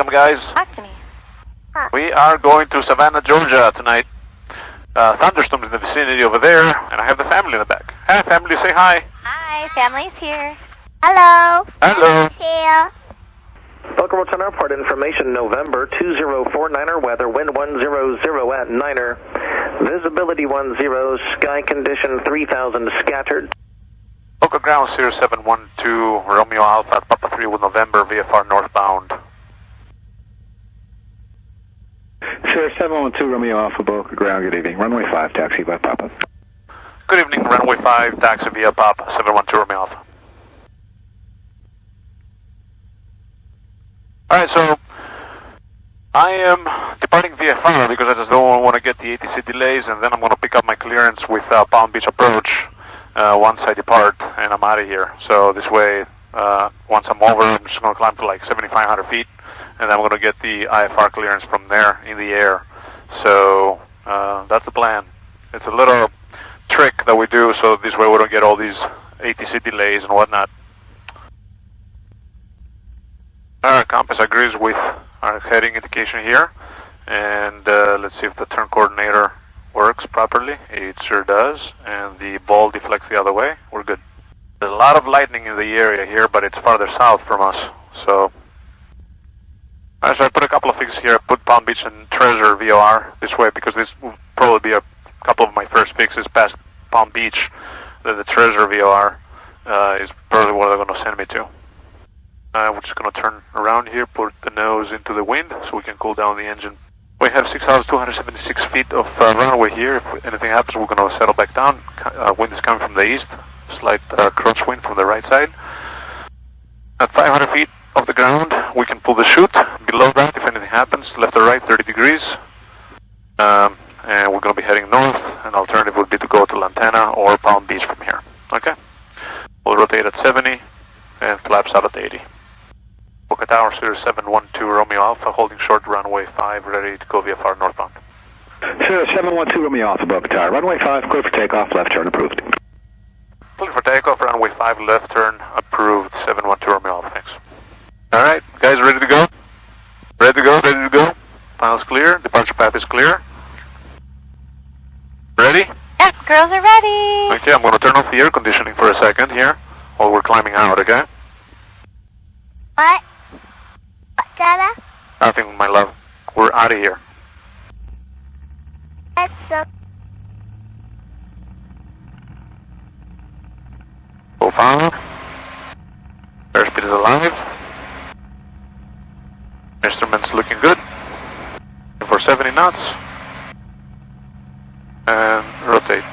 guys. Talk to me. We are going to Savannah, Georgia tonight. Thunderstorm is in the vicinity over there, and I have the family in the back. Hi, family, say hi. Hi, family's here. Hello. Hello. Here. Boca Raton Airport information, November 2049er weather, wind 100 at Niner. Visibility 10, sky condition 3000 scattered. Boca ground, Cirrus 712, Romeo Alpha at Papa 3 with November, VFR northbound. Cirrus 712, Romeo Alpha, Boca ground, good evening. Runway 5, taxi by Papa. Good evening, runway 5, taxi via Papa, 712 Romeo Alpha. Alright, so I am departing VFR because I just don't want to get the ATC delays, and then I'm going to pick up my clearance with Palm Beach approach once I depart and I'm out of here. So this way, once I'm over, I'm just going to climb to like 7,500 feet, and then I'm going to get the IFR clearance from there in the air. So that's the plan. It's a little trick that we do, so this way we don't get all these ATC delays and whatnot. Our compass agrees with our heading indication here, and let's see if the turn coordinator works properly. It sure does, and the ball deflects the other way. We're good. There's a lot of lightning in the area here, but it's farther south from us, so I put a couple of fixes here. I put Palm Beach and Treasure VOR this way because this will probably be a couple of my first fixes past Palm Beach. The Treasure VOR is probably what they're going to send me to. We're just going to turn around here, put the nose into the wind so we can cool down the engine. We have 6,276 feet of runway here. If anything happens, we're going to settle back down. Wind is coming from the east, slight crosswind from the right side. At 500 feet off the ground, we can pull the chute. Below that, if anything happens, left or right, 30 degrees. And we're going to be heading north. An alternative would be to go to Lantana or Palm Beach from here. Okay? We'll rotate at 70 and flaps out at 80. Boca Tower, Cirrus 712, Romeo Alpha, holding short runway 5, ready to go VFR northbound. Cirrus 712, Romeo Alpha, Boca Tower. Runway 5, clear for takeoff, left turn approved. Clear for takeoff, runway 5, left turn approved, 712 Romeo Alpha, thanks. Alright, guys, ready to go? Ready to go, ready to go? File's clear, departure path is clear. Ready? Yep, girls are ready. Okay, I'm going to turn off the air conditioning for a second here while we're climbing out, okay? What? Dada? Nothing, my love. We're out of here. That's so... Profile. Airspeed is alive. Instruments looking good. For 70 knots. And rotate.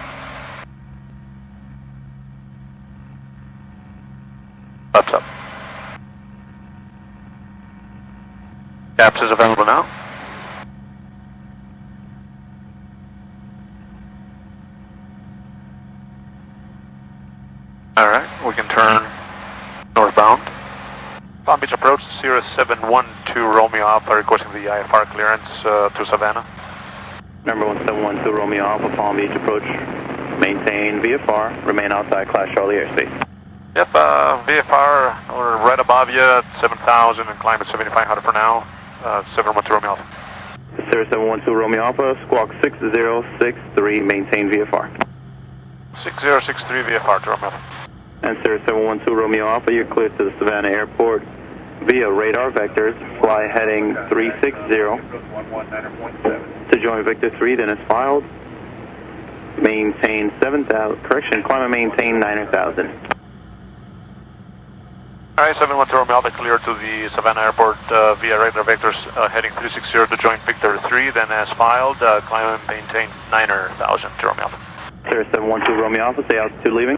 Flaps up. Caps is available now. Alright, we can turn northbound. Palm Beach approach, Cirrus 712 Romeo Alpha, requesting the IFR clearance to Savannah. Number 1712 Romeo Alpha, Palm Beach approach. Maintain VFR, remain outside Class Charlie airspace. Yep, VFR, we're right above you at 7,000 and climb at 7,500 for now. 712 Romeo Alpha. Cirrus 712 Romeo Alpha, squawk 6063, maintain VFR. 6063 VFR to Romeo Alpha. And Cirrus 712 Romeo Alpha, you're cleared to the Savannah Airport via radar vectors, fly heading 360 to join Victor 3, then it's filed. Maintain 7,000, correction, climb and maintain 9,000. Alright, 712 Romeo Alpha, clear to the Savannah Airport via radar vectors heading 360 to join Victor 3, then as filed, climb and maintain 9,000 to Romeo Alpha. Cirrus 712 Romeo Alpha, say altitude leaving.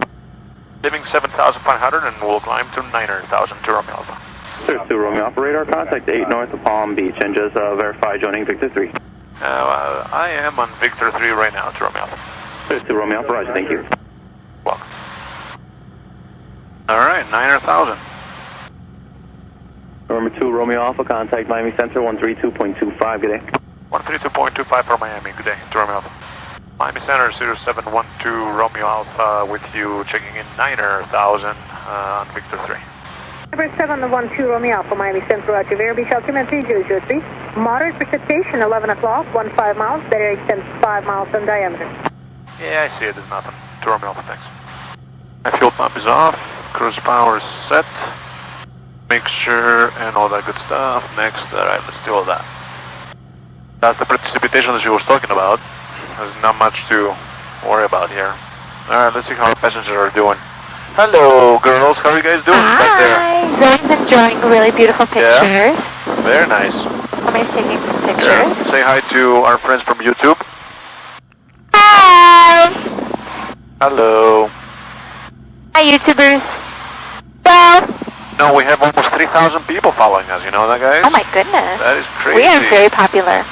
Leaving 7,500 and we'll climb to 9,000 to Romeo Alpha. Cirrus 2 Romeo Alpha, radar contact 8 north of Palm Beach and just verify joining Victor 3. I am on Victor 3 right now to Romeo Alpha. Cirrus 2 Romeo Alpha, roger, thank you. Welcome. Alright, 9,000. Number 2 Romeo Alpha, contact Miami Center 132.25, good day. 132.25 for Miami, good day to Romeo Alpha. Miami Center, Cirrus 712 Romeo Alpha with you, checking in 9,000 on Victor 3. 712 Romeo Alpha, Miami Central, Roger, Bear Beach, altimeter 003. Moderate precipitation, 11 o'clock, 15 miles, better extends 5 miles in diameter. Yeah, I see it. There's nothing. 2 Romeo Alpha, thanks. My fuel pump is off. Cruise power is set. Mixture and all that good stuff. Next, alright, let's do all that. That's the precipitation that she was talking about. There's not much to worry about here. Alright, let's see how our passengers are doing. Hello, girls. How are you guys doing back there? Hi. Zoe's been drawing really beautiful pictures. Yeah? Very nice. Somebody's taking some pictures. Yeah. Say hi to our friends from YouTube. Hi. Hello. Hi, YouTubers. So. No, we have almost 3,000 people following us. You know that, guys? Oh my goodness. That is crazy. We are very popular.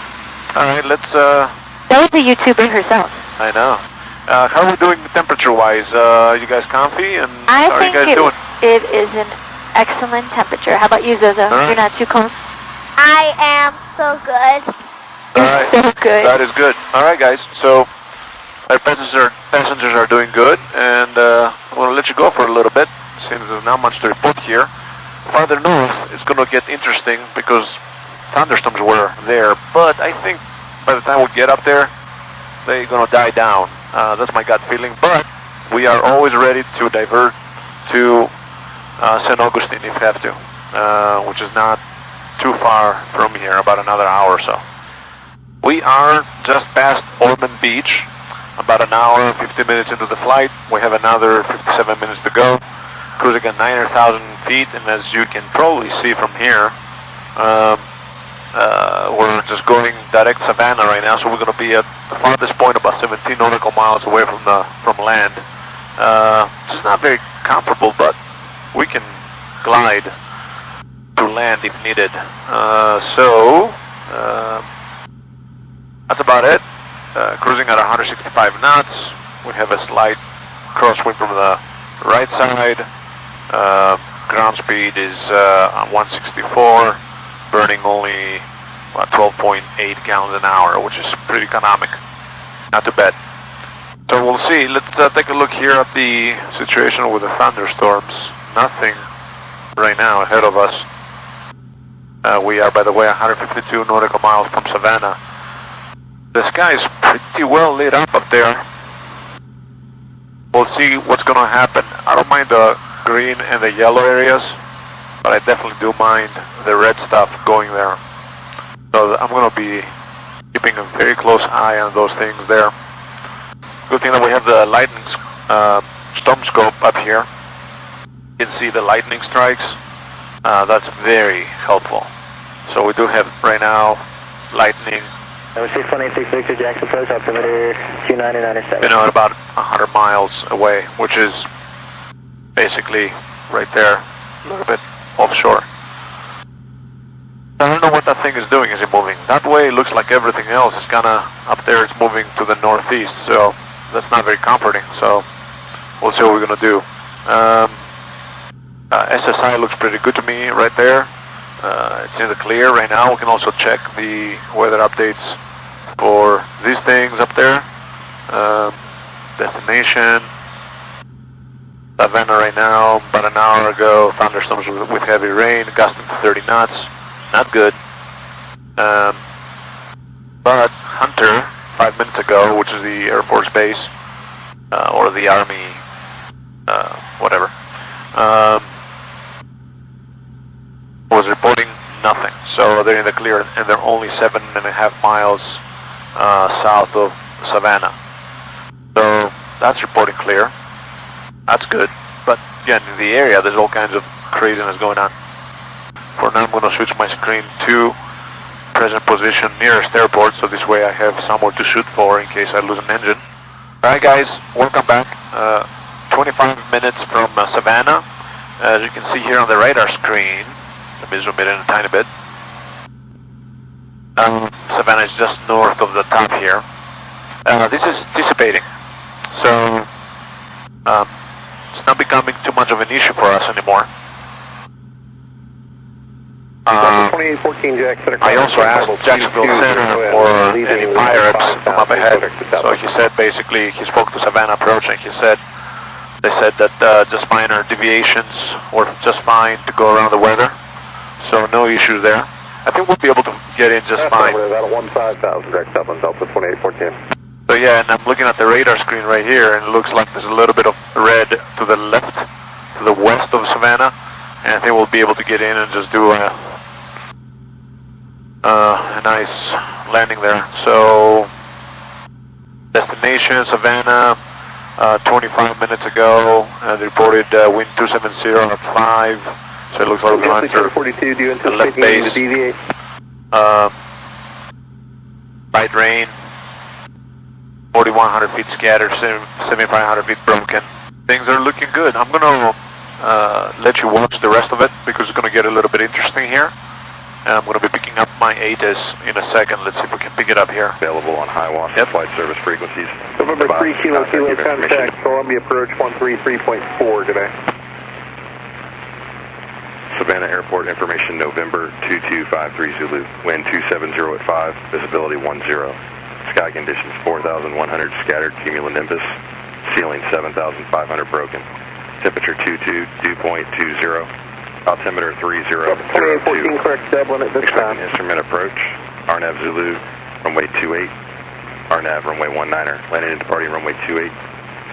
All right, let's. That was a YouTuber herself. I know. How are we doing temperature-wise? You guys comfy? And how are you guys doing? It is an excellent temperature. How about you, Zozo? Right. You're not too cold? I am so good. You're All right. so good. That is good. All right, guys. So our passengers are doing good, and I'm going to let you go for a little bit since there's not much to report here. Farther north, it's going to get interesting because thunderstorms were there, but I think by the time we get up there, they're going to die down. That's my gut feeling, but we are always ready to divert to St. Augustine if we have to, which is not too far from here, about another hour or so. We are just past Ormond Beach, about an hour and 50 minutes into the flight. We have another 57 minutes to go, cruising at 9,000 feet, and as you can probably see from here, we're just going direct Savannah right now, so we're going to be at the farthest point about 17 nautical miles away from land. Just not very comfortable, but we can glide to land if needed. That's about it. Cruising at 165 knots. We have a slight crosswind from the right side. Ground speed is 164, burning only 12.8 gallons an hour, which is pretty economic. Not too bad. So we'll see. Let's take a look here at the situation with the thunderstorms. Nothing right now ahead of us. We are, by the way, 152 nautical miles from Savannah. The sky is pretty well lit up there. We'll see what's going to happen. I don't mind the green and the yellow areas, but I definitely do mind the red stuff going there. So I'm going to be keeping a very close eye on those things there. Good thing that we have the lightning storm scope up here. You can see the lightning strikes. That's very helpful. So we do have right now lightning. Number 6186 Victor Jackson Post, altimeter 299.7. You know, about 100 miles away, which is basically right there, a little bit offshore. I don't know what that thing is doing. Is it moving that way? It looks like everything else is kind of up there. It's moving to the northeast, so that's not very comforting. So we'll see what we're going to do. SSI looks pretty good to me right there. It's in the clear right now. We can also check the weather updates for these things up there. Destination Savannah right now. About an hour ago, thunderstorms with heavy rain, gusting to 30 knots. Not good. But Hunter, 5 minutes ago, which is the Air Force Base, or the Army, whatever, was reporting nothing. So they're in the clear, and they're only 7.5 miles south of Savannah. So that's reporting clear. That's good. But again, in the area, there's all kinds of craziness going on. For now, I'm going to switch my screen to present position nearest airport, so this way I have somewhere to shoot for in case I lose an engine. Alright guys, welcome back. 25 minutes from Savannah. As you can see here on the radar screen, let me zoom it in a tiny bit. Savannah is just north of the top here. This is dissipating, so it's not becoming too much of an issue for us anymore. I also asked Jacksonville Center for any PIREPs from up ahead. So he said basically, he spoke to Savannah approach and he said They said that just minor deviations were just fine to go around the weather, so no issues there. I think we'll be able to get in just fine. About 15,000, direct 7, Delta 28410. So yeah, and I'm looking at the radar screen right here, and it looks like there's a little bit of red to the left, to the west of Savannah, and I think we'll be able to get in and just do a nice landing there. So, destination Savannah, 25 minutes ago, they reported wind 270 at 5, so it looks like we're going through 42, do you the left base. to deviate? Light rain, 4,100 feet scattered, 7,500 feet broken. Things are looking good. I'm going to let you watch the rest of it because it's going to get a little bit interesting here. And I'm going to be picking up my ATIS in a second. Let's see if we can pick it up here. Available on high watts flight service frequencies. November 3 Kilo Kilo contact Columbia approach 133.4 today. Savannah Airport information November 2253 Zulu. Wind 270 at 5, visibility 10. Sky conditions 4,100 scattered cumulonimbus. Ceiling 7,500 broken. Temperature 22, dew point 20. Altimeter 3002. Correct Dublin at this time. Instrument approach. RNAV Zulu, runway 28. RNAV runway 19er. Landing and departing runway 28.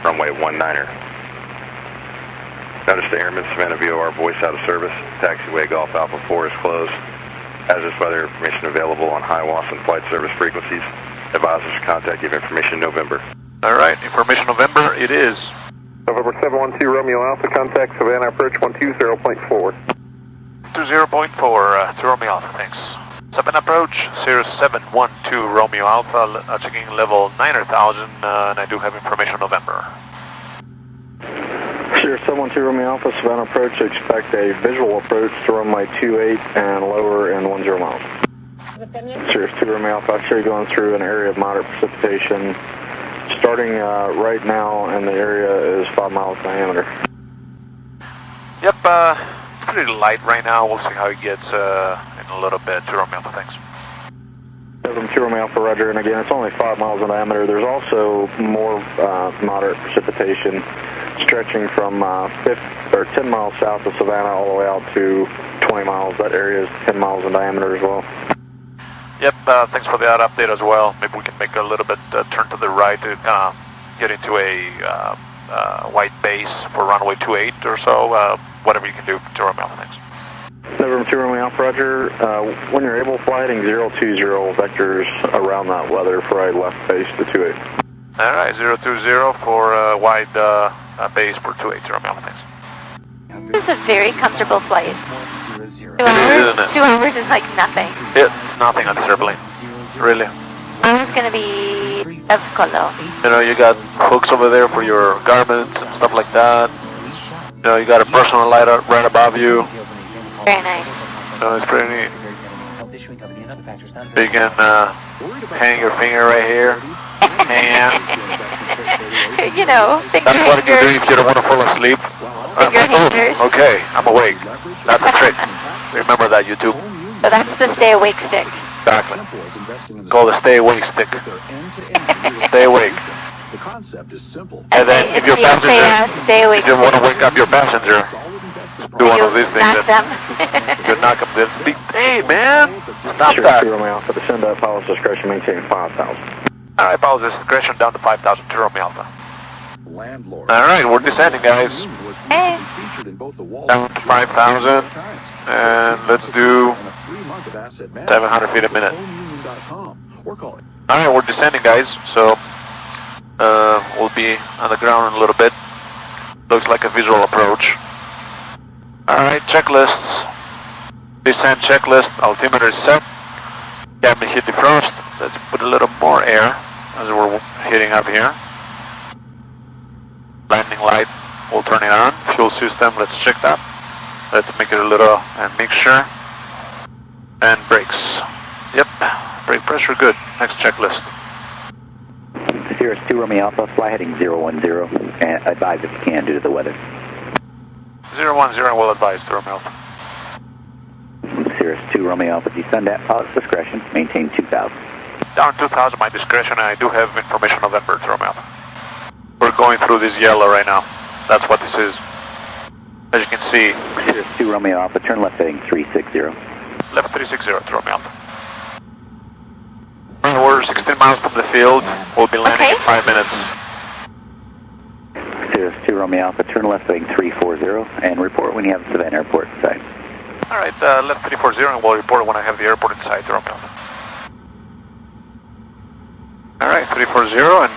Runway 19er. Notice the airman Savannah VOR voice out of service. Taxiway Golf Alpha 4 is closed. As is weather information available on high WAS and flight service frequencies. Advisors to contact give information November. All right, information November it is. November 712 Romeo Alpha, contact Savannah approach 120.4. 20.4 to Romeo Alpha, thanks. Savannah approach, Cirrus 712 Romeo Alpha, checking level 9,000, and I do have information November. Cirrus 712 Romeo Alpha, Savannah approach, expect a visual approach to runway 28 and lower in 10 miles. Cirrus 2 Romeo Alpha, actually going through an area of moderate precipitation. Starting right now, and the area is 5 miles diameter. Yep, it's pretty light right now. We'll see how it gets in a little bit. To Romeo Alpha, thanks. 7-2 Romeo Alpha, roger, and again, it's only 5 miles in diameter. There's also more moderate precipitation stretching from 10 miles south of Savannah all the way out to 20 miles. That area is 10 miles in diameter as well. Yep, thanks for that update as well. Maybe we can make a little bit turn to the right to get into a white base for runway 28 or so. Whatever you can do to Romeo Alpha, thanks. November 2 Romeo Alpha, roger. When you're able, fly heading 020 vectors around that weather for a left base to 28. All right, 020 for a wide base for 28 to Romeo Alpha, thanks. This is a very comfortable flight. 2 It hours? is, isn't it? 2 hours is like nothing. It's nothing on this airplane, really. It's going to be of color. You know, you got hooks over there for your garments and stuff like that. You know, you got a personal light right above you. Very nice. So it's pretty neat. You can hang your finger right here. And you know, finger that's what you do hangers. if you don't want to fall asleep. Finger hangers. Okay, I'm awake. That's the trick. Remember that, YouTube. So that's the stay awake stick. Exactly. Call the stay awake stick. Stay awake. The concept is simple. And then if your passenger, stay awake if you want to wake up your passenger, do one of these things. Knock them. You knock them. Hey man, stop Cirrus that. 2 Romeo Alpha, descend at pilot's discretion, maintain 5,000. All right, pilot's discretion down to 5,000 to Romeo Alpha. Landlord. All right, we're descending, guys. Hey. Down to 5,000, and let's do 700 feet a minute. All right, we're descending, guys. So we'll be on the ground in a little bit. Looks like a visual approach. All right, checklists. Descent checklist. Altimeter is set. Cabin hit defrost. Let's put a little more air as we're hitting up here. Landing light, we'll turn it on. Fuel system, let's check that. Let's make it a little mixture. And brakes. Yep, brake pressure good. Next checklist. Cirrus 2 Romeo Alpha, fly heading 010, and advise if you can due to the weather. 010 will advise to Romeo Alpha. Cirrus 2 Romeo Alpha, descend at pilot's discretion, maintain 2,000. Down 2,000, my discretion, and I do have information November to Romeo Alpha. We're going through this yellow right now. That's what this is. As you can see. Cirrus 2 Romeo Alpha, turn left heading 360. Left 360 to Romeo Alpha. We're 16 miles from the field. We'll be landing in 5 minutes. Cirrus 2 Romeo Alpha, turn left heading 340 and report when you have Savannah Airport in sight. Alright, left 340 and we'll report when I have the airport in sight, Romeo Alpha. Alright, 340 and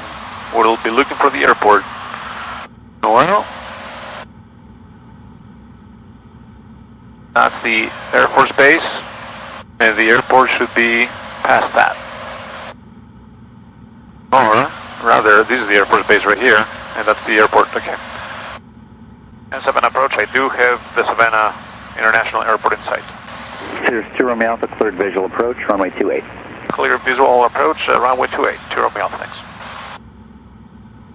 we'll be looking for the airport. Well, that's the Air Force Base, and the airport should be past that. Or, rather, this is the Air Force Base right here, and that's the airport, okay. And Savannah approach, I do have the Savannah International Airport in sight. Cirrus 2 Romeo Alpha, cleared visual approach, runway 28. Clear visual approach, runway 28, 2 Romeo Alpha, thanks.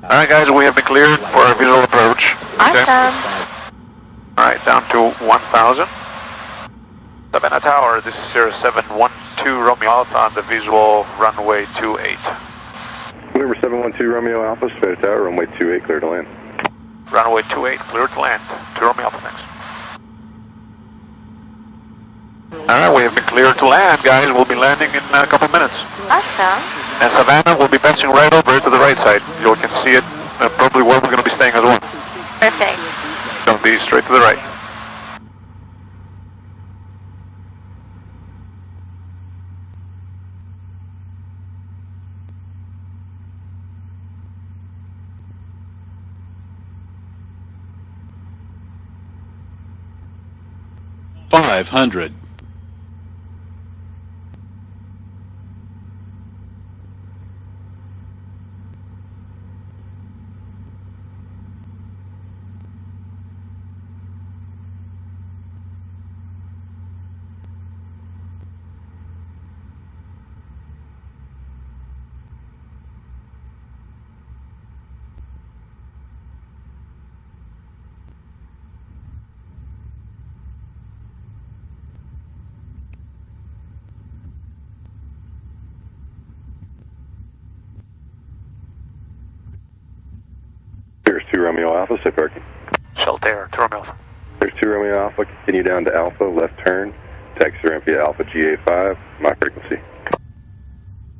Alright guys, we have been cleared for our visual approach. Okay. Awesome. Alright, down to 1000. Savannah Tower, this is Cirrus 712 Romeo Alpha on the visual runway 28. November 712 Romeo Alpha, Savannah Tower, runway 28, clear to land. Runway 28, clear to land, 2 Romeo Alpha, thanks. Alright, we have been cleared to land, guys. We'll be landing in a couple minutes. Awesome. And Savannah will be passing right over to the right side. You can see it, probably where we're going to be staying as well. Perfect. Going to be straight to the right. $500. There's 2 Romeo Alpha, safe parking. Shelter, 2 Romeo Alpha. There's 2 Romeo Alpha, continue down to Alpha, left turn. Taxi ramp via Alpha GA5, my frequency.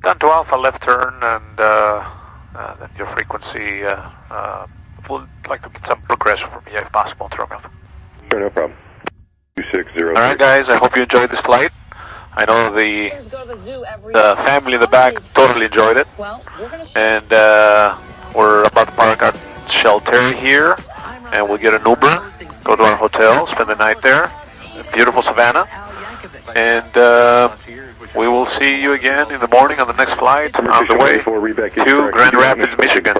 Down to Alpha, left turn, and then your frequency, would like to get some progression from you if possible, 2 Romeo Alpha. Sure, no problem. 2603. Alright guys, I hope you enjoyed this flight. I know the family in the back totally enjoyed it. And we're about to park our shelter here, and we'll get an Uber, go to our hotel, spend the night there. Beautiful Savannah. And we will see you again in the morning on the next flight on the way to Grand Rapids, Michigan.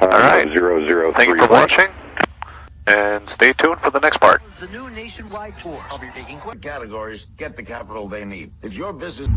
Alright, thank you for watching, and stay tuned for the next part. The new nationwide tour. I'll be taking quick categories, get the capital they need. If your business...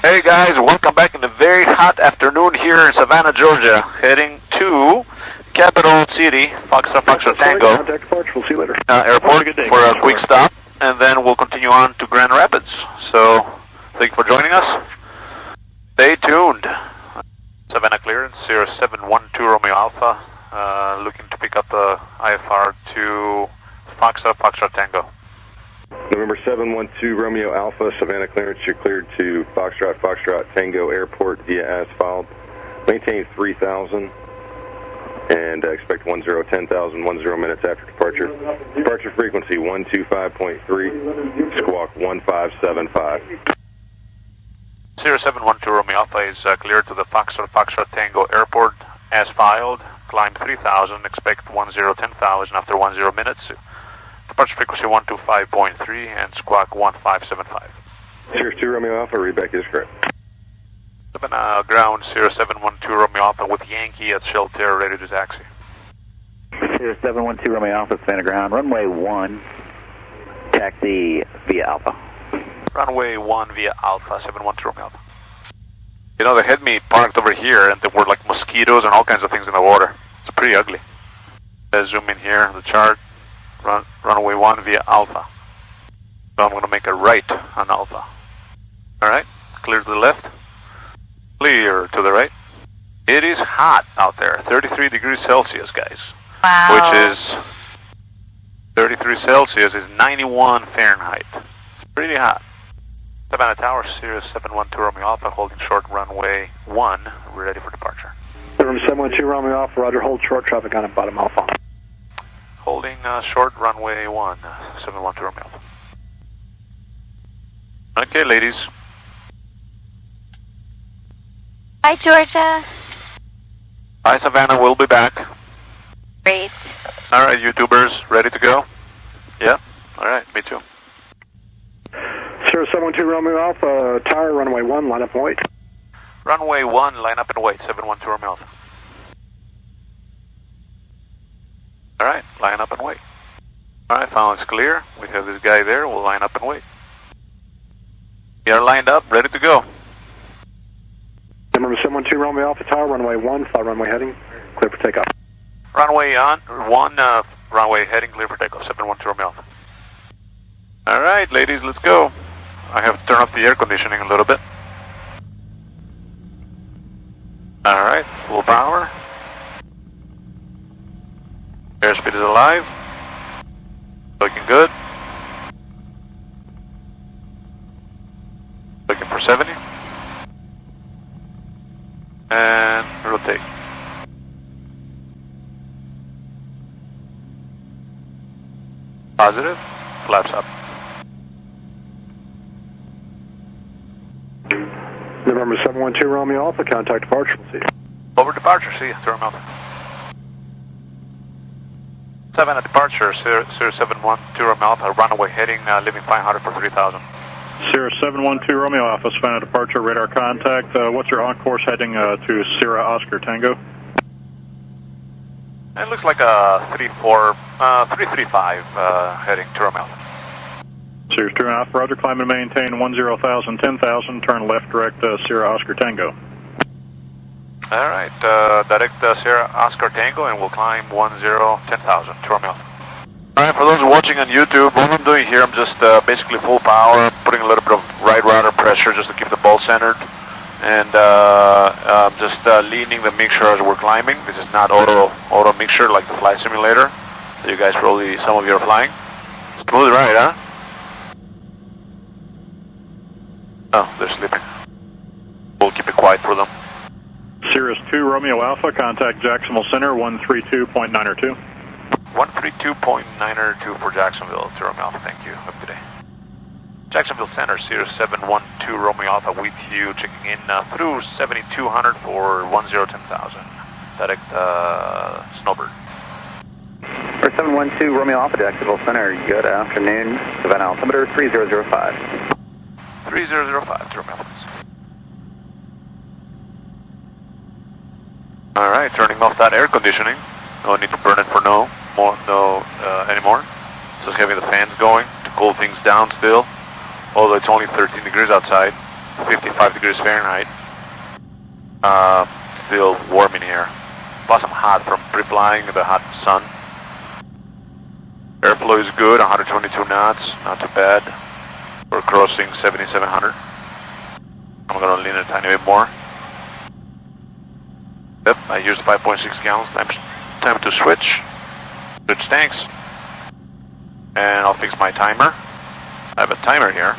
Hey guys, welcome back in a very hot afternoon here in Savannah, Georgia, heading to Capital City, Foxtrot Tango We'll see you later. Airport for a quick stop, and then we'll continue on to Grand Rapids. So, thank you for joining us. Stay tuned. Savannah clearance, Cirrus 712 Romeo Alpha, looking to pick up the IFR to Foxtrot Tango. November 712 Romeo Alpha, Savannah clearance, you're cleared to Foxtrot Tango Airport via asphalt. Maintain 3,000 and expect 10, 10,000, 10 minutes after departure. Departure frequency 125.3, squawk 1575. Cirrus 712 Romeo Alpha is cleared to the Foxtrot Tango Airport as filed. Climb 3,000, expect 10, 10,000 after 10 minutes. Departure frequency 125.3 and squawk 1575. Cirrus 2 Romeo Alpha, readback is correct. Savannah ground, Cirrus 712 Romeo Alpha with Yankee at shelter, ready to taxi. Cirrus 712 Romeo Alpha, Savannah ground, runway 1, taxi via Alpha. Runway 1 via Alpha, 712 Romeo Alpha. You know, they had me parked over here and there were like mosquitoes and all kinds of things in the water. It's pretty ugly. Let's zoom in here, the chart. Runway 1 via Alpha. So I'm going to make a right on Alpha. Alright, clear to the left. Clear to the right. It is hot out there, 33 degrees Celsius, guys. Wow. Which is 33 Celsius is 91 Fahrenheit. It's pretty hot. Savannah Tower, Cirrus 712 Romeo Alpha, holding short runway 1. We're ready for departure. Room 712 Romeo Alpha, roger, hold short traffic on bottom Alpha. Holding short runway 1, 712 Romeo Alpha. Okay, ladies. Hi, Georgia. Hi, Savannah, we'll be back. Great. Alright, YouTubers, ready to go? Yeah? Alright, me too. Cirrus 712 Romeo Alpha, tower, runway 1, line up and wait. Runway 1, line up and wait, 712 Romeo Alpha. Alright, line up and wait. Alright, final is clear. We have this guy there, we'll line up and wait. We are lined up, ready to go. Number 712 Romeo Alpha, tower, runway 1, fly runway heading, clear for takeoff. Runway on, 1, runway heading, clear for takeoff, 712 Romeo Alpha. Alright, ladies, let's go. I have to turn off the air conditioning a little bit. Alright, full power. Airspeed is alive. Looking good. Looking for 70. And rotate. Positive. Flaps up. November 712 Romeo Alpha, contact departure. See you. Over departure, see you. Turn off. 7 at departure, Cirrus 712 Romeo Alpha, runaway heading, leaving 500 for 3,000. Cirrus 712 Romeo Alpha, Savannah departure, radar contact. What's your on-course heading to Sierra Oscar Tango? It looks like a 335 heading to Romeo Alpha. Cirrus 2 Alpha, roger, climb and maintain 10,000, 10,000, turn left direct Sierra Oscar Tango. Alright, direct Sierra Oscar Tango and we'll climb 10, 10,000 to Romeo Alpha. Alright, for those watching on YouTube, what I'm doing here, I'm just basically full power, putting a little bit of right rudder pressure just to keep the ball centered. And just leaning the mixture as we're climbing. This is not auto mixture like the flight simulator that you guys probably, some of you are flying. Smooth ride, huh? Oh, they're sleeping. We'll keep it quiet for them. Cirrus 2 Romeo Alpha, contact Jacksonville Center 132.902. 132.902 for Jacksonville to Romeo Alpha, thank you. Have a good day. Jacksonville Center, Cirrus 712 Romeo Alpha with you, checking in through 7200 for 10,000. Direct Snowbird. For 712 Romeo Alpha, Jacksonville Center, good afternoon. Savannah altimeter 3005. 3005 to Romeo Alpha. Alright, turning off that air conditioning. No need to burn it for anymore. Just having the fans going to cool things down still. Although it's only 13 degrees outside, 55 degrees Fahrenheit. Still warm in here. Plus I'm hot from pre-flying in the hot sun. Airflow is good, 122 knots, not too bad. We're crossing 7,700. I'm gonna lean it a tiny bit more. Yep, I used 5.6 gallons, time to switch tanks. And I'll fix my timer. I have a timer here.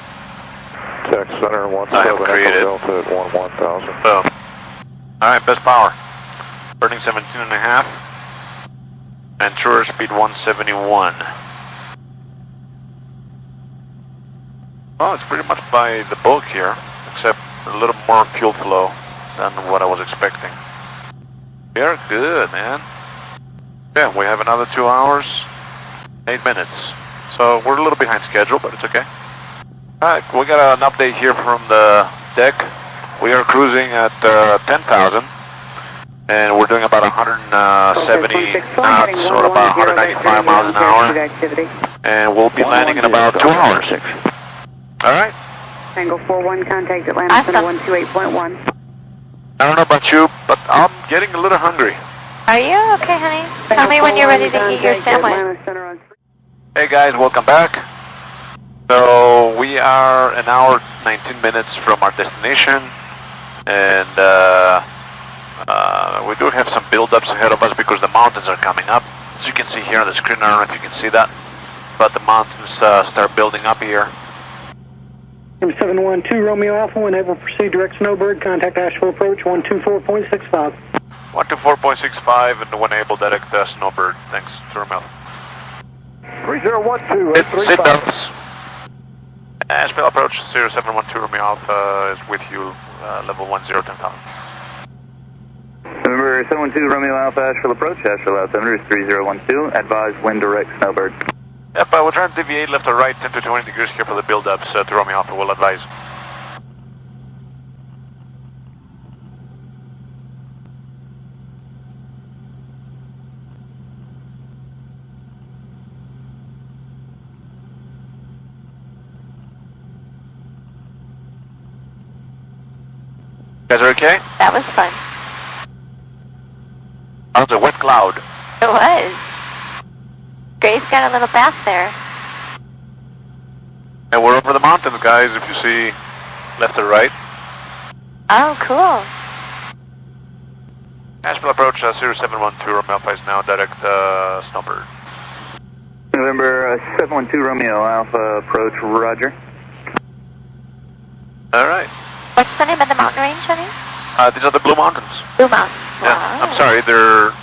Text center 17 created. Delta at 11,000. Boom. Alright, best power. Burning 17.5. And truer speed 171. Well, it's pretty much by the book here, except a little more fuel flow than what I was expecting. We are good, man. Yeah, we have another 2 hours, 8 minutes. So we're a little behind schedule, but it's okay. Alright, we got an update here from the deck. We are cruising at 10,000, and we're doing about 170 knots, or about 195 miles an hour. And we'll be landing in about 2 hours. Alright. Tango 41, contact Atlanta Center 128.1. I don't know about you, but I'm getting a little hungry. Are you? Okay, honey. Tell me when you're ready to eat your sandwich. Hey guys, welcome back. So we are an hour 19 minutes from our destination, and we do have some build-ups ahead of us because the mountains are coming up. As you can see here on the screen, I don't know if you can see that, but the mountains start building up here. 712 Romeo Alpha, when able to proceed direct Snowbird, contact Asheville approach 124.65. 124.65 and when able direct Snowbird. Thanks, Romeo. 3012, Seatbelts. Asheville approach 0712 Romeo Alpha is with you, level 10, 10,000. November 712 Romeo Alpha, Asheville approach, Asheville altimeter is 3012, advise wind direct Snowbird. Yep, we're trying to deviate left or right 10 to 20 degrees here for the build-ups to Romeo Alpha, we'll advise. You guys are okay? That was fun. That was a wet cloud. It was. Grace got a little bath there. And we're over the mountains, guys, if you see left or right. Oh, cool. Asheville approach, Cirrus 712 Romeo Alpha is now direct Snowbird. November 712 Romeo Alpha approach, roger. Alright. What's the name of the mountain range, honey? These are the Blue Mountains. Blue Mountains, wow. Yeah, I'm sorry, they're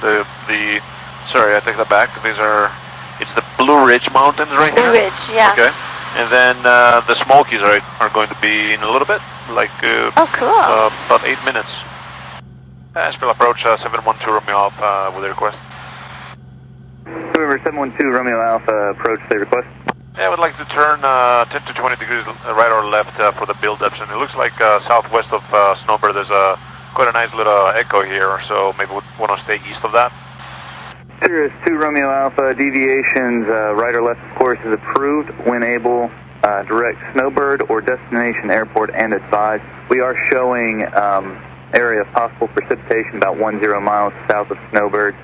sorry, I take that back. It's the Blue Ridge Mountains right here. Blue Ridge, yeah. Okay. And then the Smokies are going to be in a little bit, like oh, cool. About 8 minutes. Asheville approach 712 Romeo Alpha with a request. November 712 Romeo Alpha approach, say request. Yeah, I would like to turn 10 to 20 degrees right or left for the build-ups, and it looks like southwest of Snowbird there's quite a nice little echo here, so maybe we want to stay east of that. Cirrus 2 Romeo Alpha, deviations right or left of course is approved. When able, direct Snowbird or destination airport and advise. We are showing area of possible precipitation about 10 miles south of Snowbird,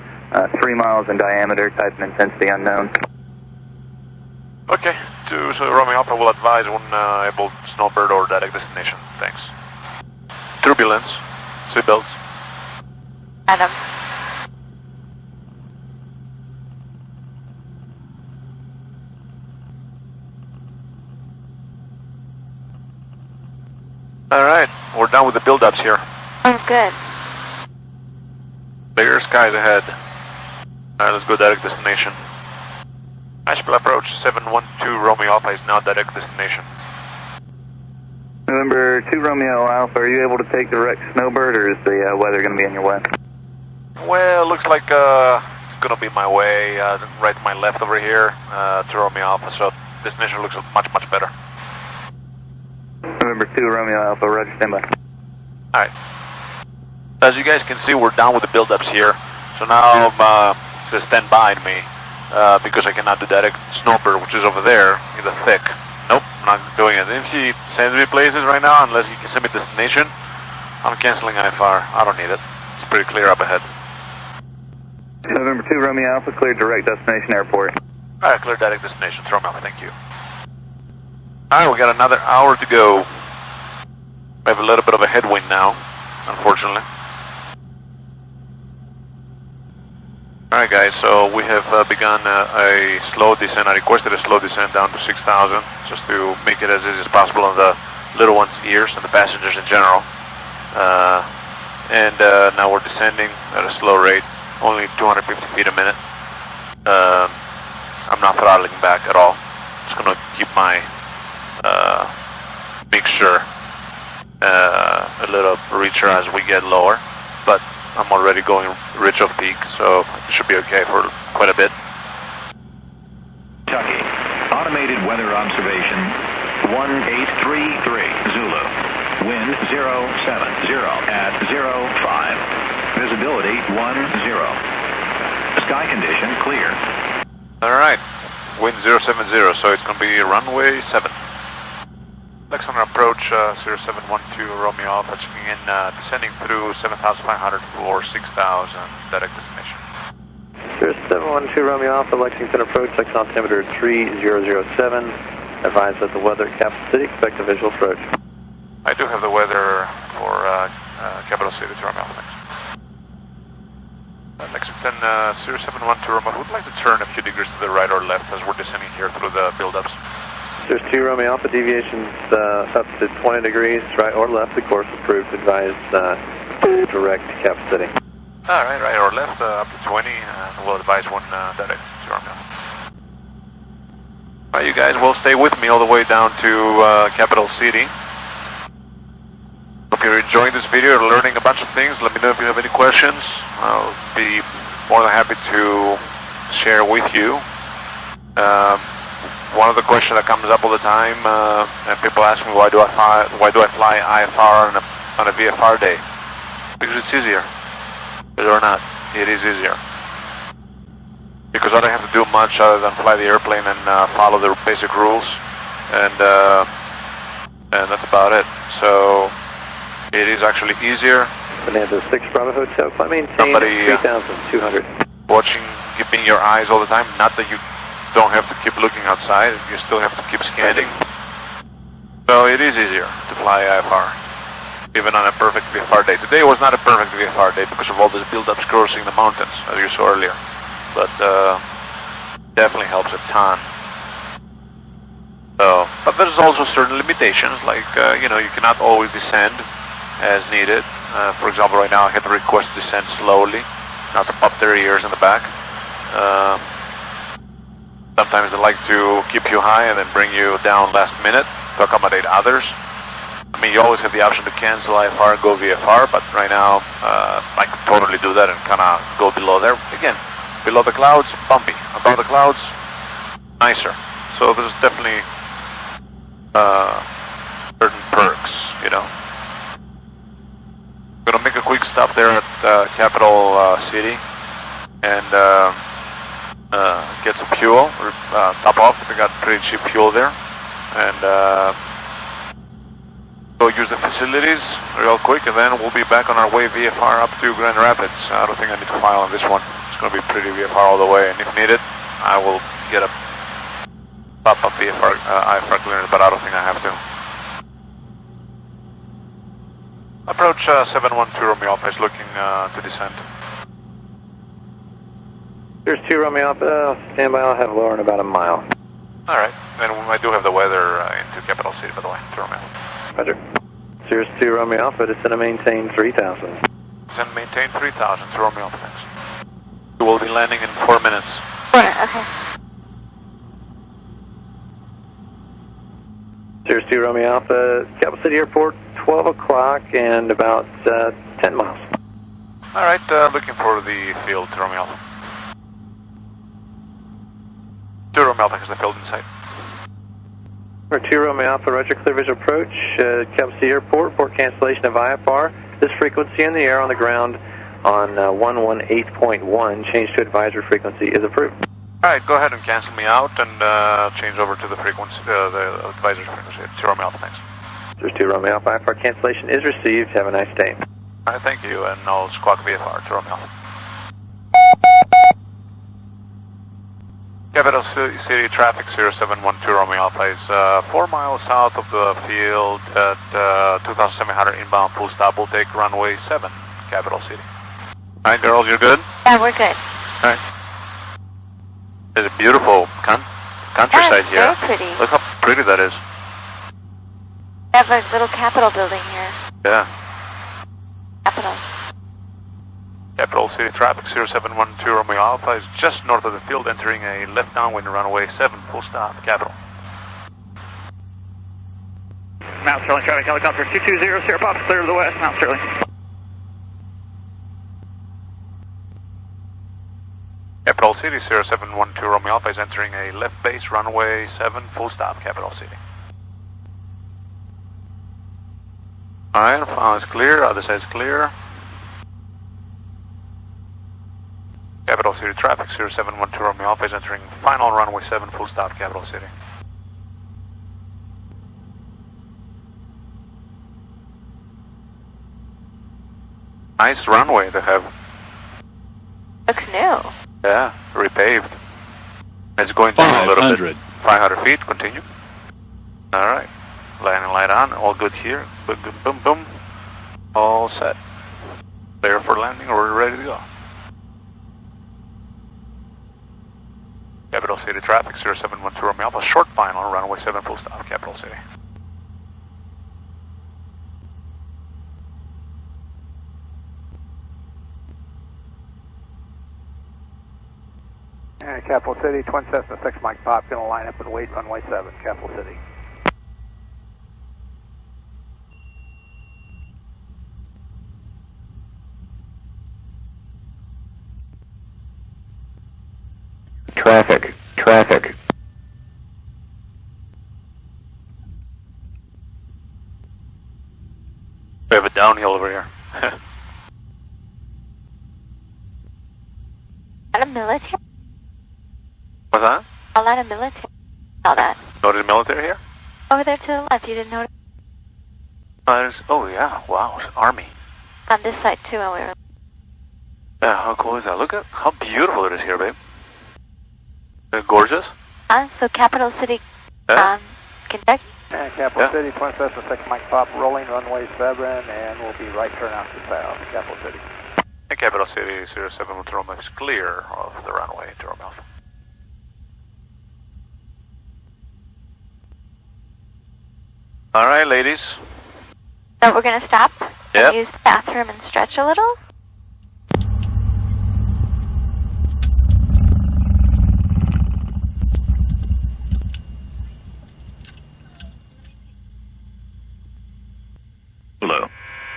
3 miles in diameter, type and intensity unknown. Okay, so Romeo Alpha will advise when able Snowbird or direct destination. Thanks. Turbulence, seatbelts. Adam. Alright, we're done with the build-ups here. Oh, good. Bigger skies ahead. Alright, let's go direct destination. Asheville approach 712 Romeo Alpha is now direct destination. November 2 Romeo Alpha, are you able to take direct Snowbird or is the weather going to be in your way? Well, looks like it's going to be my way, right to my left over here to Romeo Alpha, so destination looks much, much better. November 2 Romeo Alpha, roger, standby. Alright. As you guys can see, we're done with the build-ups here, so now it says stand by me. Because I cannot do direct Snowbird, which is over there in the thick. Nope, I'm not doing it. If he sends me places right now, unless he can send me destination, I'm canceling IFR. I don't need it. It's pretty clear up ahead. November 2 Romeo Alpha, clear direct destination airport. Alright, clear direct destination. Romeo Alpha, thank you. Alright, we got another hour to go. We have a little bit of a headwind now, unfortunately. Alright guys, so we have begun a slow descent. I requested a slow descent down to 6,000 just to make it as easy as possible on the little ones' ears and the passengers in general. Now we're descending at a slow rate, only 250 feet a minute. I'm not throttling back at all. Just gonna keep my mixture a little richer as we get lower, but I'm already going rich of peak, so it should be okay for quite a bit. Kentucky, automated weather observation 1833 Zulu, wind 070 at 05, visibility 10, sky condition clear. Alright, wind 070, so it's going to be runway 7. Next on approach, Cirrus 712 Romeo Alpha, checking in, descending through 7,500 for 6,000, direct destination. Cirrus 712 Romeo Alpha, Lexington approach, Lexington altimeter 3007, advise that the weather at Capital City, expect a visual approach. I do have the weather for Capital City to Romeo Alpha. Lexington, Cirrus 712 Romeo, would like to turn a few degrees to the right or left as we're descending here through the build-ups. Cirrus 2 Romeo Alpha, deviations up to 20 degrees, right or left, the course approved, advise direct to Cap City. Alright, right or left, up to 20, and we'll advise one direct to Romeo. Alright, you guys will stay with me all the way down to Capital City. Hope you're enjoying this video, you're learning a bunch of things. Let me know if you have any questions. I'll be more than happy to share with you. One of the questions that comes up all the time, and people ask me why do I fly IFR on a VFR day? Because it's easier. Believe it or not, it is easier. Because I don't have to do much other than fly the airplane and follow the basic rules, and that's about it. So it is actually easier. Bonanza 6 Bravo Hotel, climb maintain 3,200. Watching, keeping your eyes all the time. Not that you don't have to keep looking outside, you still have to keep scanning. So it is easier to fly IFR, even on a perfect VFR day. Today was not a perfect VFR day because of all these build-ups crossing the mountains, as you saw earlier. But definitely helps a ton. So, but there's also certain limitations, like you know, you cannot always descend as needed. For example, right now I have to request to descend slowly, not to pop their ears in the back. Sometimes they like to keep you high and then bring you down last minute to accommodate others. I mean, you always have the option to cancel IFR and go VFR, but right now I could totally do that and kind of go below there. Again, below the clouds, bumpy. Above the clouds, nicer. So there's definitely certain perks, you know. I'm going to make a quick stop there at Capital City and get some fuel, top off. They got pretty cheap fuel there, and go use the facilities real quick, and then we'll be back on our way VFR up to Grand Rapids. I don't think I need to file on this one. It's going to be pretty VFR all the way, and if needed, I will get a pop-up VFR IFR clearance, but I don't think I have to. Approach 712 Romeo Alpha is looking to descend. Cirrus 2 Romeo Alpha, stand by, I'll have lower in about a mile. Alright, and I do have the weather into Capital City, by the way, to Romeo. Roger. Cirrus 2 Romeo Alpha, descend and maintain 3,000. Descend and maintain 3,000 to Romeo Alpha, thanks. We will be landing in 4 minutes. Okay. Cirrus 2 Romeo Alpha, Capital City Airport, 12 o'clock and about 10 miles. Alright, looking for the field to Romeo Alpha. To Romeo Alpha has the field in sight. For 2 Romeo Alpha, roger, clear visual approach, Capital City Airport, report cancellation of IFR. This frequency in the air on the ground on 118.1, change to advisory frequency is approved. Alright, go ahead and cancel me out and change over to the frequency, the advisory frequency, 2 Romeo Alpha, thanks. There's 2 Romeo Alpha, IFR cancellation is received, have a nice day. Alright, thank you, and I'll squawk VFR, 2 Romeo Alpha. Capital City traffic, 0712 Romeo Alpha is 4 miles south of the field at 2,700 inbound, full stop. We'll take runway 7, Capital City. Alright, girls, you're good? Yeah, we're good. Alright. There's a beautiful countryside here. Very pretty. Look how pretty that is. We have a little Capitol building here. Yeah. Capitol. Capital City traffic 0712 Romeo Alpha is just north of the field, entering a left downwind runway 7, full stop, Capital. Mount Sterling traffic helicopter 220, Sierra Pop, clear to the west, Mount Sterling. Capital City 0712 Romeo Alpha is entering a left base runway 7, full stop, Capital City. Alright, front is clear, other side is clear. Capital City traffic 0712 Romeo Alpha is entering final runway 7, full stop, Capital City. Nice runway they have. Looks new. Yeah, repaved. It's going down a little bit. 500 feet, continue. Alright. Landing light on, all good here. Boom, boom, boom, boom. All set. Clear for landing, we're ready to go. Capital City traffic 0712 Romeo Alpha, short final, runway 7, full stop, Capital City. Capital City, Twin Cessna 6 Mike Pop, going to line up and wait, runway 7, Capital City. Traffic, traffic. We have a downhill over here. Not a military? What's that? A lot of military. All that. Noted military here? Over there to the left, you didn't notice? Oh yeah, wow, Army. On this side too, when we were... Yeah, how cool is that? Look at how beautiful it is here, babe. Isn't it gorgeous? So Capital City, yeah. Kentucky? Capital City, Twin Cessna 6 Mike Pop, rolling runway 7, and we'll be right turn out to south, Capital City. And Capital City 07 Romeo is clear of the runway to Romeo Alpha. Alright, ladies. So we're going to stop Yep. and use the bathroom and stretch a little? Zulu.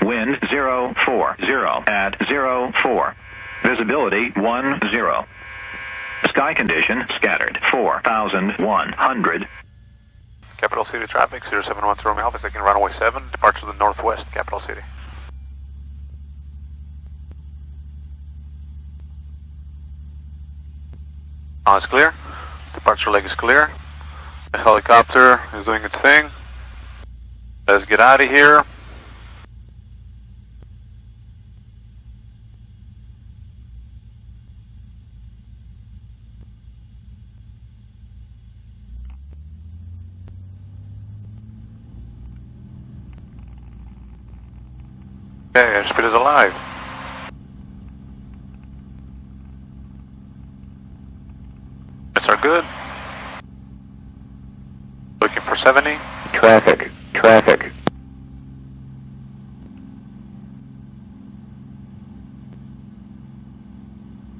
Wind 040 at 04. Visibility 10. Sky condition scattered 4,100. Capital City traffic 0712 Romeo Alpha is taking runway 7, departure to the northwest, Capital City. All is clear. Departure leg is clear. The helicopter is doing its thing. Let's get out of here. Okay, airspeed is alive. Lights are good. Looking for 70. Traffic, traffic.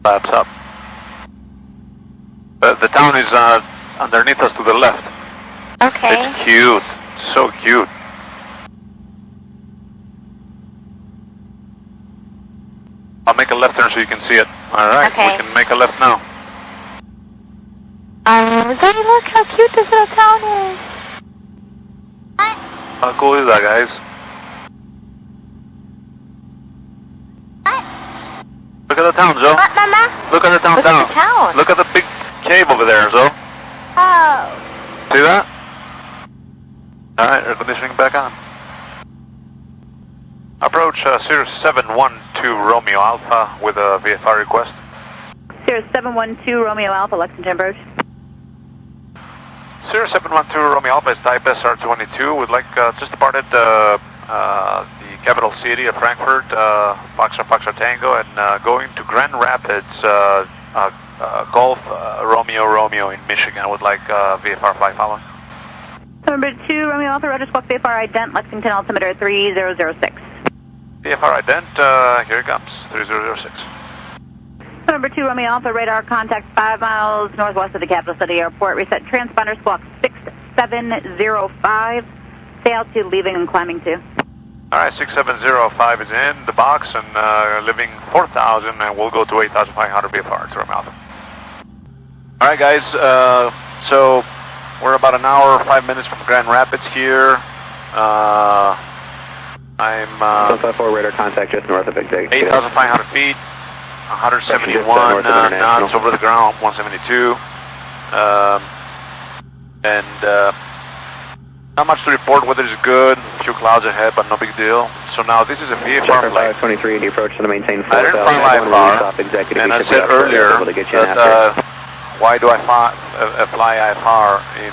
Flaps up. The town is underneath us to the left. Okay. It's cute. So cute. I'll make a left turn so you can see it. Alright, Okay. we can make a left now. Zoe, look how cute this little town is. How cool is that, guys? Look at the town, Zoe. What, Mama? Look at the town Look down. at the town. Look at the big cave over there, Zoe. Oh. See that? Alright, air conditioning back on. Approach Cirrus 712 Romeo Alpha with a VFR request. Cirrus 712 Romeo Alpha, Lexington approach. Cirrus 712 Romeo Alpha is type SR22. Would like just departed the capital city of Frankfort, Foxtrot Tango, and going to Grand Rapids, Golf Romeo in Michigan. I would like VFR flight following. Number 2, Romeo Alpha, Roger, squawk VFR ident, Lexington altimeter 3006. VFR ident, here it comes, 3006. Number 2, Romeo Alpha, radar contact 5 miles northwest of the Capital City Airport. Reset transponder, squawk 6705. Stay altitude, leaving and climbing 2. Alright, 6705 is in the box and leaving 4,000, and we'll go to 8,500 VFR to Romeo Alpha. Alright guys, so we're about an hour, 5 minutes from Grand Rapids here. I'm 154 radar contact just north of Big Dig. 8,500 feet, 171 knots over the ground, 172. Not much to report. Weather is good, a few clouds ahead, but no big deal. So now this is a VFR flight. 523 the approach to the maintain I didn't fly IFR, and I said earlier that why do I fly IFR in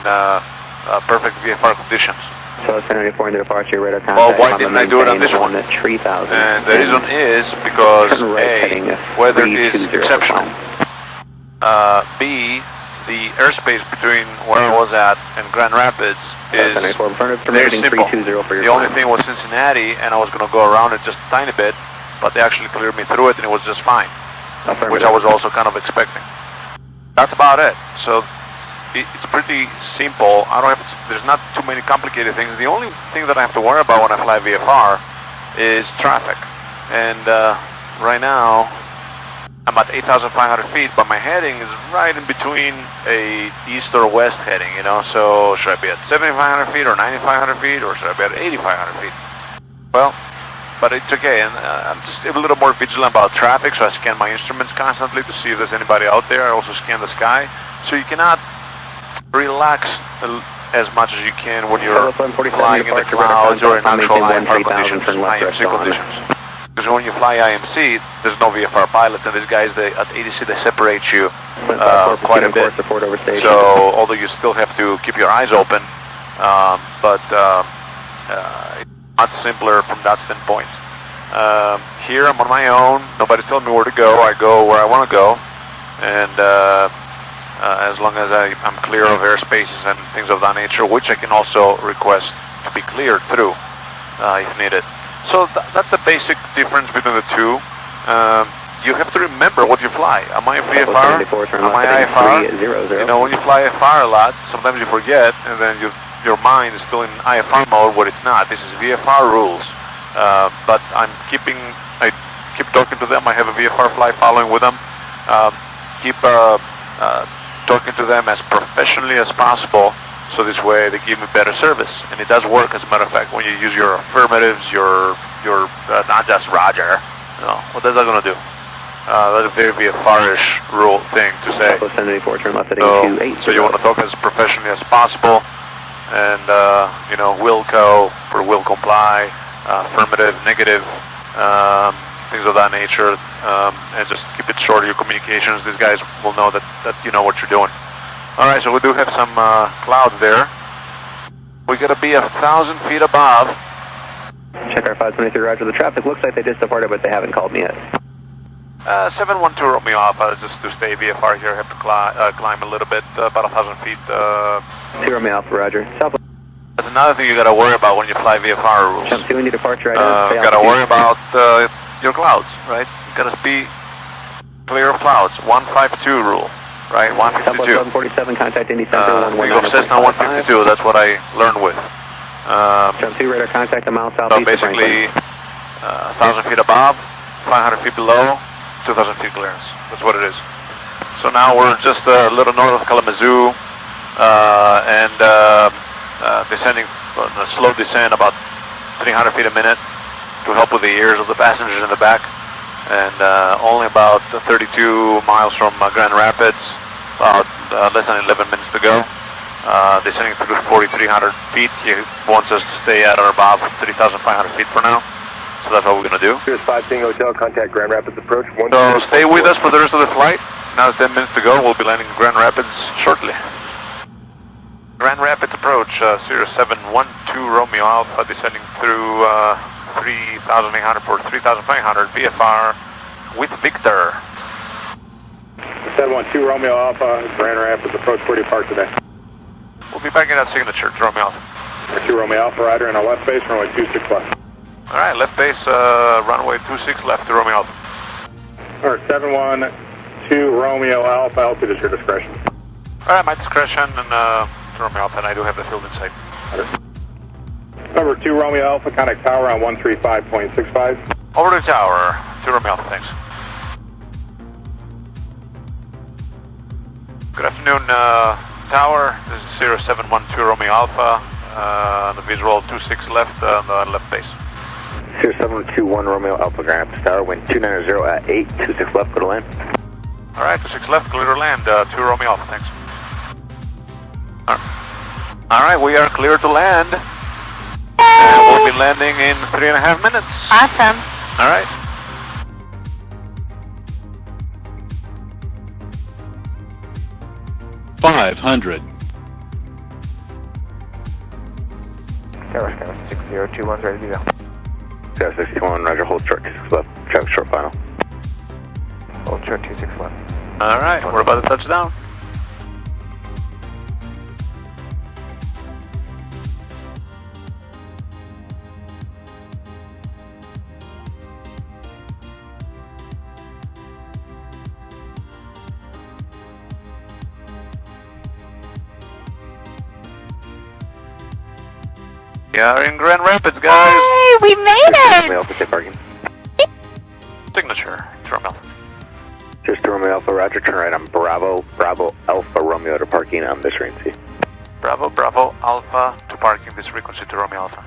perfect VFR conditions? So 1094 into departure, radar contact. Well, why didn't I do it on this one? At 3,000. And the reason is because A, weather is exceptional. B, the airspace between where I was at and Grand Rapids is very simple. The only thing was Cincinnati, and I was going to go around it just a tiny bit, but they actually cleared me through it, and it was just fine, which I was also kind of expecting. That's about it. So it's pretty simple. I don't have to, there's not too many complicated things. The only thing that I have to worry about when I fly VFR is traffic. And right now I'm at 8,500 feet, but my heading is right in between a east or west heading, you know. So should I be at 7,500 feet or 9,500 feet, or should I be at 8,500 feet? Well, but it's okay, and I'm just a little more vigilant about traffic, so I scan my instruments constantly to see if there's anybody out there. I also scan the sky, so you cannot relax as much as you can when you're flying in the clouds or in actual IFR conditions, IMC conditions. Because when you fly IMC, there's no VFR pilots, and these guys, at ADC, they separate you quite a bit. So, although you still have to keep your eyes open, but it's much simpler from that standpoint. Here, I'm on my own. Nobody's telling me where to go. I go where I want to go, and as long as I'm clear of airspaces and things of that nature, which I can also request to be cleared through if needed. So that's the basic difference between the two. You have to remember what you fly. Am I VFR? Am I IFR? You know, when you fly IFR a lot, sometimes you forget, and then your mind is still in IFR mode where it's not. This is VFR rules. But I keep talking to them. I have a VFR flight following with them. Keep talking to them as professionally as possible, so this way they give me better service, and it does work. As a matter of fact, when you use your affirmatives, your not just Roger, you know, what is that going to do? That's a very VFR-ish rule thing to say. So you want to talk as professionally as possible, and you know, will co for will comply, affirmative, negative, things of that nature, and just keep it short, your communications. These guys will know that you know what you're doing. Alright, so we do have some clouds there. We gotta be 1,000 feet above. Check our 523, Roger. The traffic looks like they just departed, but they haven't called me yet. 712 Romeo Alpha, just to stay VFR here, have to climb a little bit, about 1,000 feet. 2 Romeo Alpha, Roger. South. That's another thing you gotta worry about when you fly VFR rules. Jump 2 into departure right now. Gotta worry about your clouds, right? You gotta be clear of clouds. 152 rule, right? 152. 747, contact Indy Center. You go Cessna 152, that's what I learned with. Jump 2 radar contact a mile southeast. So basically, 1,000 feet above, 500 feet below, 2,000 feet clearance. That's what it is. So now we're just a little north of Kalamazoo, and descending on a slow descent, about 300 feet a minute, to help with the ears of the passengers in the back, and only about 32 miles from Grand Rapids, about less than 11 minutes to go. Descending through 4,300 feet. He wants us to stay at or above 3,500 feet for now, so that's what we're going to do. Here's 5 Tango Hotel, contact Grand Rapids approach. So stay with us for the rest of the flight. Now 10 minutes to go, we'll be landing in Grand Rapids shortly. Grand Rapids approach, Cirrus 712 Romeo Alpha, descending through 3,800 for 3,500 VFR with Victor. 712 Romeo Alpha, Grand Rapids approach, where do you park today? We'll be back in that signature to Romeo Alpha. 2 Romeo Alpha, rider in our left base, runway 26 left. Alright, left base, runway 26 left to Romeo Alpha. Alright, 712 Romeo Alpha, altitude is your discretion. Alright, my discretion and to Romeo Alpha, and I do have the field in sight. Number 2 Romeo Alpha, contact tower on 135.65. Over to tower, to Romeo Alpha, thanks. Good afternoon, tower. This is Cirrus 712 Romeo Alpha. The visual 26 left on the left base. Cirrus 721 Romeo Alpha, Grand Rapids Tower, wind 290 at 8, 26 left, clear to land. Alright, 26 left, clear to land, 2 Romeo Alpha, thanks. Alright, we are clear to land. And we'll be landing in 3.5 minutes. Awesome. Alright. $500. Tower, 6021, ready to go. Tower 61, roger, hold short, 26 left, traffic short final. Hold short, 26 left. Alright, we're about to touch down. We are in Grand Rapids, guys. Hey, we made it! Romeo Alpha, parking. Signature, Romeo. Just Romeo Alpha, roger, turn right on Bravo, Bravo Alpha, Romeo to parking on this frequency. Bravo, Bravo, Alpha to parking this frequency to Romeo Alpha.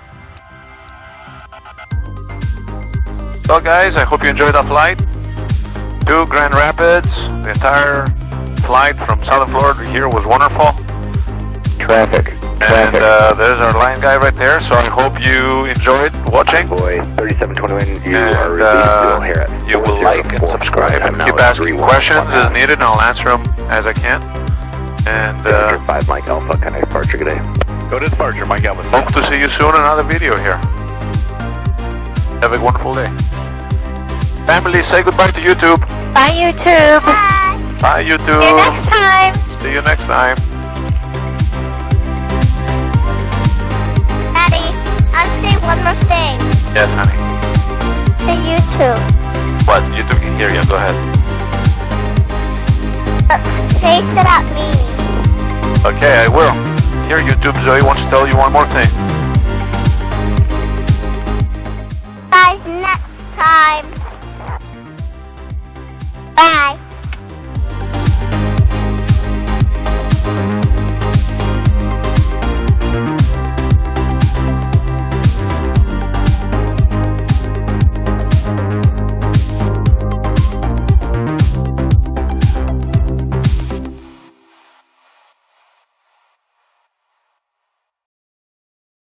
Well, guys, I hope you enjoyed that flight to Grand Rapids. The entire flight from Southern Florida here was wonderful. Traffic. And there's our line guy right there, so I hope you enjoyed watching. Boy, 3721, you are released, you will hear it. You will like and subscribe and keep asking questions as needed, and I'll answer them as I can. And 5 Mike Alpha, kind of departure today. Go to departure, Mike Alpha. Hope to see you soon in another video here. Have a wonderful day. Family, say goodbye to YouTube. Bye, YouTube. Bye, YouTube. See you next time. See you next time. I'll say one more thing. Yes, honey. To YouTube. What? YouTube can hear you. Go ahead. Say it about me. Okay, I will. Here, YouTube, Zoe wants to tell you one more thing. Guys, next time.